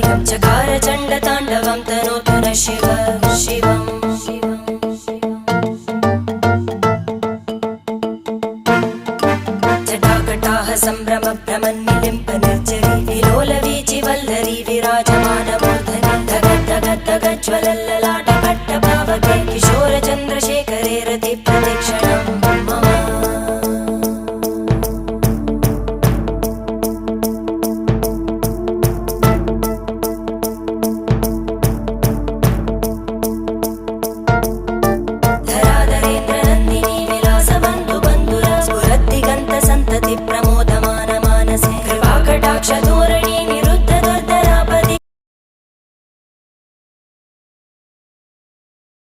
कायं चकार चण्डताण्डवं तनोतु न शिव शिवम् जटाकटाह सम्भ्रम भ्रमन्निलिम्प निर्जरी विलोलवीचि वल्लरी विराजमानमूर्धनि धग धग धग ज्वलल्ललाट